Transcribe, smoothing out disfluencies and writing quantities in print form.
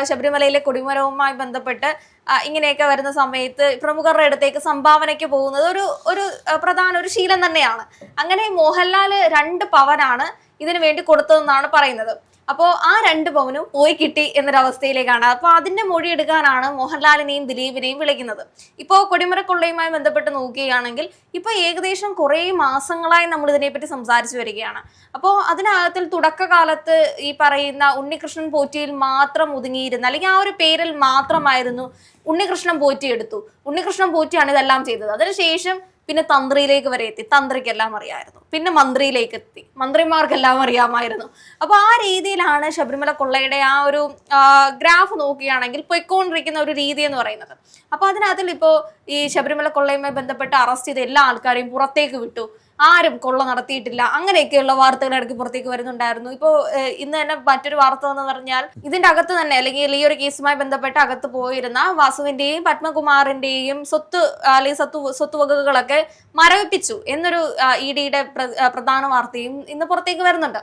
ശബരിമലയിലെ കൊടിമരവുമായി ബന്ധപ്പെട്ട് ഇങ്ങനെയൊക്കെ വരുന്ന സമയത്ത് പ്രമുഖരുടെ അടുത്തേക്ക് സംഭാവനയ്ക്ക് പോകുന്നത് ഒരു പ്രധാന ഒരു ശീലം തന്നെയാണ്. അങ്ങനെ മോഹൻലാൽ 2 പവനാണ് ഇതിനു വേണ്ടി കൊടുത്തതെന്നാണ് പറയുന്നത്. അപ്പോൾ ആ 2 പവനും പോയി കിട്ടി എന്നൊരവസ്ഥയിലേക്കാണ്. അപ്പൊ അതിന്റെ മൊഴി എടുക്കാനാണ് മോഹൻലാലിനെയും ദിലീപിനെയും വിളിക്കുന്നത്. ഇപ്പോൾ കൊടിമരക്കൊള്ളയുമായി ബന്ധപ്പെട്ട് നോക്കുകയാണെങ്കിൽ ഇപ്പൊ ഏകദേശം കുറെ മാസങ്ങളായി നമ്മൾ ഇതിനെപ്പറ്റി സംസാരിച്ചു വരികയാണ്. അപ്പോൾ അതിനകത്തിൽ തുടക്കകാലത്ത് ഈ പറയുന്ന ഉണ്ണികൃഷ്ണൻ പോറ്റിയിൽ മാത്രം ഒതുങ്ങിയിരുന്ന, അല്ലെങ്കിൽ ആ ഒരു പേരിൽ മാത്രമായിരുന്നു ഉണ്ണികൃഷ്ണൻ പോറ്റി എടുത്തു, ഉണ്ണികൃഷ്ണൻ പോറ്റിയാണ് ഇതെല്ലാം ചെയ്തത്. അതിനുശേഷം പിന്നെ തന്ത്രിയിലേക്ക് വരെ എത്തി, തന്ത്രിക്കെല്ലാം അറിയാമായിരുന്നു. പിന്നെ മന്ത്രിയിലേക്ക് എത്തി, മന്ത്രിമാർക്കെല്ലാം അറിയാമായിരുന്നു. അപ്പൊ ആ രീതിയിലാണ് ശബരിമല കൊള്ളയുടെ ആ ഒരു ഗ്രാഫ് നോക്കുകയാണെങ്കിൽ പൊയ്ക്കൊണ്ടിരിക്കുന്ന ഒരു രീതി എന്ന് പറയുന്നത്. അപ്പൊ അതിനകത്തിൽ ഇപ്പോ ഈ ശബരിമല കൊള്ളയുമായി ബന്ധപ്പെട്ട് അറസ്റ്റ് ചെയ്ത എല്ലാ ആൾക്കാരെയും പുറത്തേക്ക് വിട്ടു, ആരും കൊള്ള നടത്തിയിട്ടില്ല, അങ്ങനെയൊക്കെയുള്ള വാർത്തകൾ ഇടയ്ക്ക് പുറത്തേക്ക് വരുന്നുണ്ടായിരുന്നു. ഇപ്പോൾ ഇന്ന് തന്നെ മറ്റൊരു വാർത്ത എന്ന് പറഞ്ഞാൽ ഇതിന്റെ അകത്ത് തന്നെ, അല്ലെങ്കിൽ ഈ ഒരു കേസുമായി ബന്ധപ്പെട്ട് അകത്ത് പോയിരുന്ന വാസുവിന്റെയും പത്മകുമാറിന്റെയും സ്വത്ത് അല്ലെങ്കിൽ സ്വത്തുവകകളൊക്കെ മരവിപ്പിച്ചു എന്നൊരു ഇ ഡിയുടെ പ്രധാന വാർത്തയും ഇന്ന് പുറത്തേക്ക് വരുന്നുണ്ട്.